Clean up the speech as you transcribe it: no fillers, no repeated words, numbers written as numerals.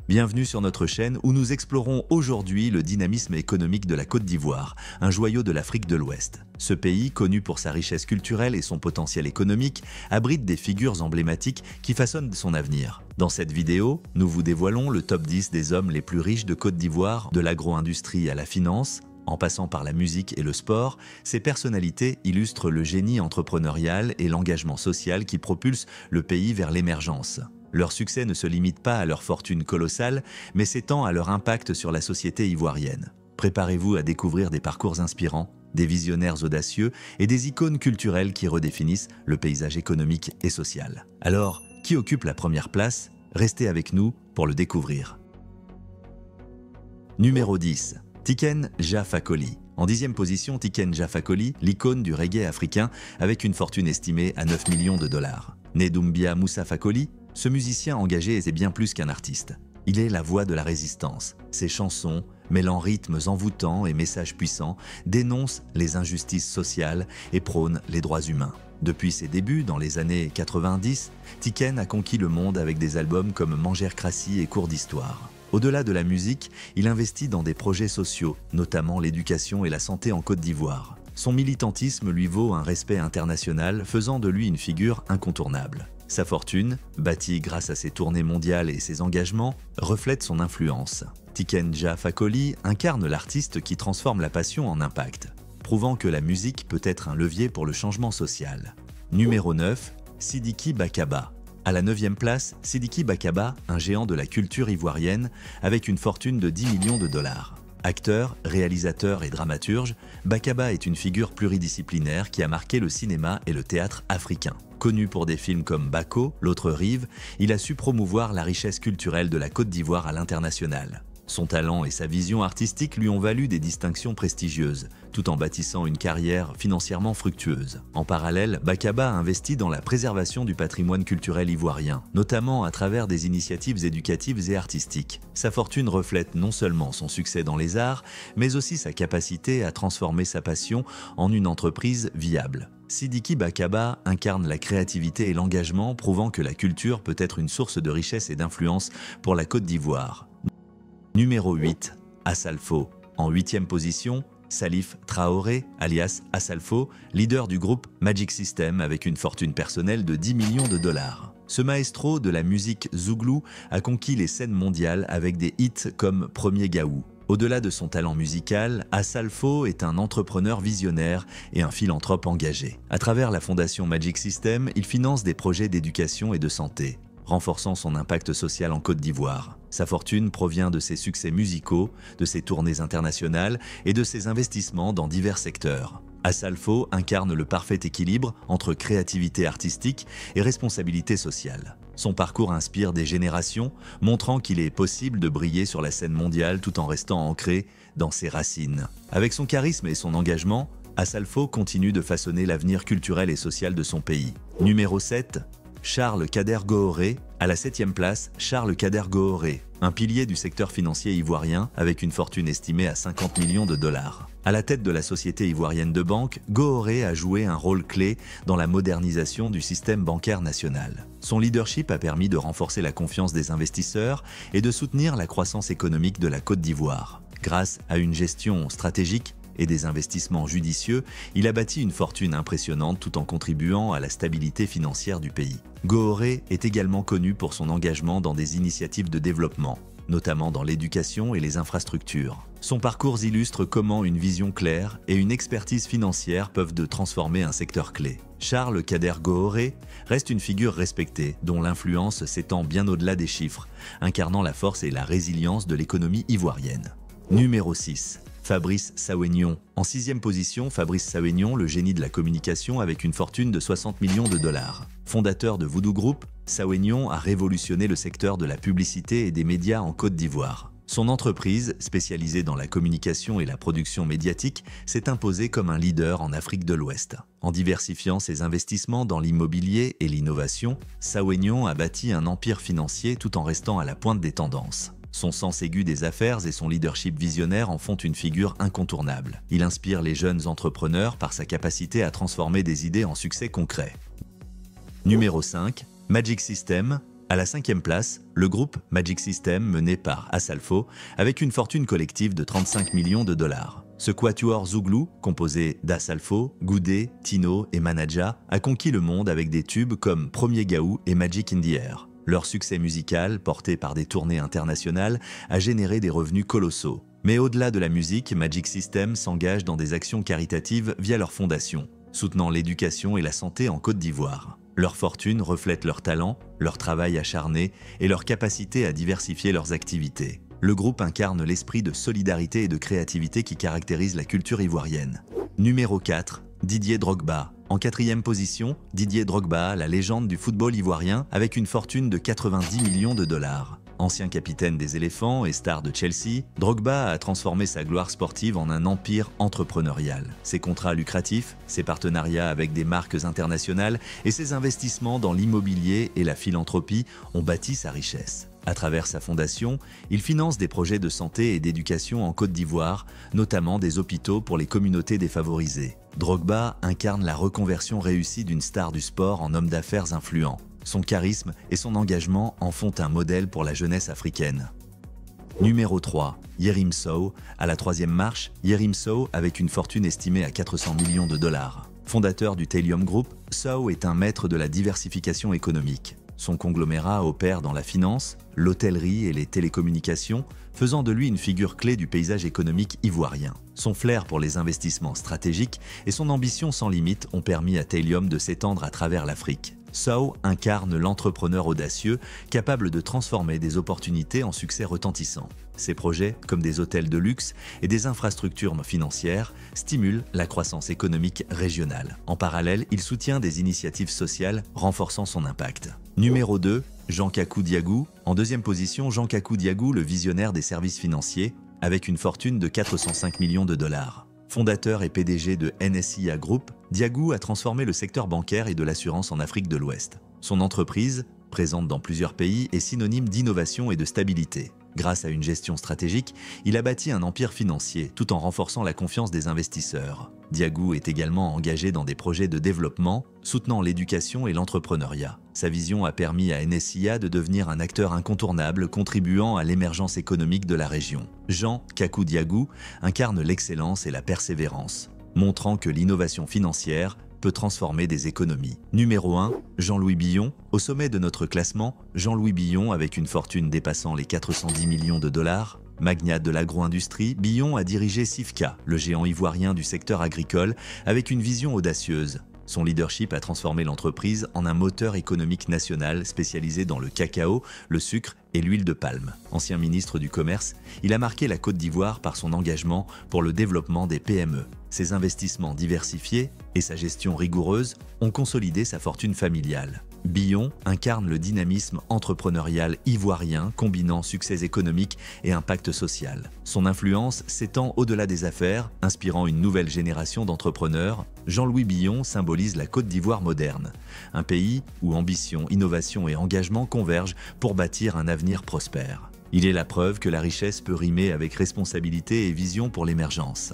Bienvenue sur notre chaîne où nous explorons aujourd'hui le dynamisme économique de la Côte d'Ivoire, un joyau de l'Afrique de l'Ouest. Ce pays, connu pour sa richesse culturelle et son potentiel économique, abrite des figures emblématiques qui façonnent son avenir. Dans cette vidéo, nous vous dévoilons le top 10 des hommes les plus riches de Côte d'Ivoire, de l'agro-industrie à la finance. En passant par la musique et le sport, ces personnalités illustrent le génie entrepreneurial et l'engagement social qui propulsent le pays vers l'émergence. Leur succès ne se limite pas à leur fortune colossale, mais s'étend à leur impact sur la société ivoirienne. Préparez-vous à découvrir des parcours inspirants, des visionnaires audacieux et des icônes culturelles qui redéfinissent le paysage économique et social. Alors, qui occupe la première place? Restez avec nous pour le découvrir. Numéro 10. Tiken Jah Fakoly. En 10e position, Tiken Jah Fakoly, l'icône du reggae africain avec une fortune estimée à 9 millions de dollars. Né Doumbia Moussa Fakoly, ce musicien engagé est bien plus qu'un artiste. Il est la voix de la résistance. Ses chansons, mêlant rythmes envoûtants et messages puissants, dénoncent les injustices sociales et prônent les droits humains. Depuis ses débuts, dans les années 90, Tiken a conquis le monde avec des albums comme Manger Crassi et Cours d'Histoire. Au-delà de la musique, il investit dans des projets sociaux, notamment l'éducation et la santé en Côte d'Ivoire. Son militantisme lui vaut un respect international, faisant de lui une figure incontournable. Sa fortune, bâtie grâce à ses tournées mondiales et ses engagements, reflète son influence. Tiken Jah Fakoly incarne l'artiste qui transforme la passion en impact, prouvant que la musique peut être un levier pour le changement social. Numéro 9. Sidiki Bakaba. À la 9e place, Sidiki Bakaba, un géant de la culture ivoirienne, avec une fortune de 10 millions de dollars. Acteur, réalisateur et dramaturge, Bakaba est une figure pluridisciplinaire qui a marqué le cinéma et le théâtre africain. Connu pour des films comme Bako, L'autre rive, il a su promouvoir la richesse culturelle de la Côte d'Ivoire à l'international. Son talent et sa vision artistique lui ont valu des distinctions prestigieuses, tout en bâtissant une carrière financièrement fructueuse. En parallèle, Bakaba a investi dans la préservation du patrimoine culturel ivoirien, notamment à travers des initiatives éducatives et artistiques. Sa fortune reflète non seulement son succès dans les arts, mais aussi sa capacité à transformer sa passion en une entreprise viable. Sidiki Bakaba incarne la créativité et l'engagement, prouvant que la culture peut être une source de richesse et d'influence pour la Côte d'Ivoire. Numéro 8. Assalfo. En 8e position, Salif Traoré, alias Assalfo, leader du groupe Magic System avec une fortune personnelle de 10 millions de dollars. Ce maestro de la musique zouglou a conquis les scènes mondiales avec des hits comme Premier Gaou. Au-delà de son talent musical, Assalfo est un entrepreneur visionnaire et un philanthrope engagé. À travers la fondation Magic System, il finance des projets d'éducation et de santé, renforçant son impact social en Côte d'Ivoire. Sa fortune provient de ses succès musicaux, de ses tournées internationales et de ses investissements dans divers secteurs. Assalfo incarne le parfait équilibre entre créativité artistique et responsabilité sociale. Son parcours inspire des générations, montrant qu'il est possible de briller sur la scène mondiale tout en restant ancré dans ses racines. Avec son charisme et son engagement, Assalfo continue de façonner l'avenir culturel et social de son pays. Numéro 7. Charles Kader Gooré. À la 7e place, Charles Kader Gooré, un pilier du secteur financier ivoirien avec une fortune estimée à 50 millions de dollars. À la tête de la société ivoirienne de banque, Gooré a joué un rôle clé dans la modernisation du système bancaire national. Son leadership a permis de renforcer la confiance des investisseurs et de soutenir la croissance économique de la Côte d'Ivoire. Grâce à une gestion stratégique et des investissements judicieux, il a bâti une fortune impressionnante tout en contribuant à la stabilité financière du pays. Gooré est également connu pour son engagement dans des initiatives de développement, notamment dans l'éducation et les infrastructures. Son parcours illustre comment une vision claire et une expertise financière peuvent transformer un secteur clé. Charles Kader Gooré reste une figure respectée, dont l'influence s'étend bien au-delà des chiffres, incarnant la force et la résilience de l'économie ivoirienne. Numéro 6. Fabrice Saoignon. En 6e position, Fabrice Saoignon, le génie de la communication avec une fortune de 60 millions de dollars. Fondateur de Voodoo Group, Saoignon a révolutionné le secteur de la publicité et des médias en Côte d'Ivoire. Son entreprise, spécialisée dans la communication et la production médiatique, s'est imposée comme un leader en Afrique de l'Ouest. En diversifiant ses investissements dans l'immobilier et l'innovation, Saoignon a bâti un empire financier tout en restant à la pointe des tendances. Son sens aigu des affaires et son leadership visionnaire en font une figure incontournable. Il inspire les jeunes entrepreneurs par sa capacité à transformer des idées en succès concret. Numéro 5. Magic System. À la 5e place, le groupe Magic System mené par Asalfo avec une fortune collective de 35 millions de dollars. Ce quatuor zouglou, composé d'Asalfo, Goudé, Tino et Manaja, a conquis le monde avec des tubes comme Premier Gaou et Magic in the Air. Leur succès musical, porté par des tournées internationales, a généré des revenus colossaux. Mais au-delà de la musique, Magic System s'engage dans des actions caritatives via leur fondation, soutenant l'éducation et la santé en Côte d'Ivoire. Leur fortune reflète leur talent, leur travail acharné et leur capacité à diversifier leurs activités. Le groupe incarne l'esprit de solidarité et de créativité qui caractérise la culture ivoirienne. Numéro 4, Didier Drogba. En 4e position, Didier Drogba, la légende du football ivoirien avec une fortune de 90 millions de dollars. Ancien capitaine des éléphants et star de Chelsea, Drogba a transformé sa gloire sportive en un empire entrepreneurial. Ses contrats lucratifs, ses partenariats avec des marques internationales et ses investissements dans l'immobilier et la philanthropie ont bâti sa richesse. À travers sa fondation, il finance des projets de santé et d'éducation en Côte d'Ivoire, notamment des hôpitaux pour les communautés défavorisées. Drogba incarne la reconversion réussie d'une star du sport en homme d'affaires influent. Son charisme et son engagement en font un modèle pour la jeunesse africaine. Numéro 3, Yerim Sow. À la 3e marche, Yerim Sow avec une fortune estimée à 400 millions de dollars. Fondateur du Thallium Group, Sow est un maître de la diversification économique. Son conglomérat opère dans la finance, l'hôtellerie et les télécommunications, faisant de lui une figure clé du paysage économique ivoirien. Son flair pour les investissements stratégiques et son ambition sans limite ont permis à Thallium de s'étendre à travers l'Afrique. Sow incarne l'entrepreneur audacieux, capable de transformer des opportunités en succès retentissants. Ses projets, comme des hôtels de luxe et des infrastructures financières, stimulent la croissance économique régionale. En parallèle, il soutient des initiatives sociales renforçant son impact. Numéro 2, Jean Kakou Diagou. En 2e position, Jean Kakou Diagou, le visionnaire des services financiers, avec une fortune de 405 millions de dollars. Fondateur et PDG de NSIA Group, Diagou a transformé le secteur bancaire et de l'assurance en Afrique de l'Ouest. Son entreprise, présente dans plusieurs pays, est synonyme d'innovation et de stabilité. Grâce à une gestion stratégique, il a bâti un empire financier tout en renforçant la confiance des investisseurs. Diagou est également engagé dans des projets de développement, soutenant l'éducation et l'entrepreneuriat. Sa vision a permis à NSIA de devenir un acteur incontournable contribuant à l'émergence économique de la région. Jean Kakou Diagou incarne l'excellence et la persévérance, montrant que l'innovation financière peut transformer des économies. Numéro 1, Jean-Louis Billon. Au sommet de notre classement, Jean-Louis Billon, avec une fortune dépassant les 410 millions de dollars. Magnate de l'agro-industrie, Billon a dirigé Sifka, le géant ivoirien du secteur agricole, avec une vision audacieuse. Son leadership a transformé l'entreprise en un moteur économique national spécialisé dans le cacao, le sucre et l'huile de palme. Ancien ministre du Commerce, il a marqué la Côte d'Ivoire par son engagement pour le développement des PME. Ses investissements diversifiés et sa gestion rigoureuse ont consolidé sa fortune familiale. Billon incarne le dynamisme entrepreneurial ivoirien combinant succès économique et impact social. Son influence s'étend au-delà des affaires, inspirant une nouvelle génération d'entrepreneurs. Jean-Louis Billon symbolise la Côte d'Ivoire moderne, un pays où ambition, innovation et engagement convergent pour bâtir un avenir prospère. Il est la preuve que la richesse peut rimer avec responsabilité et vision pour l'émergence.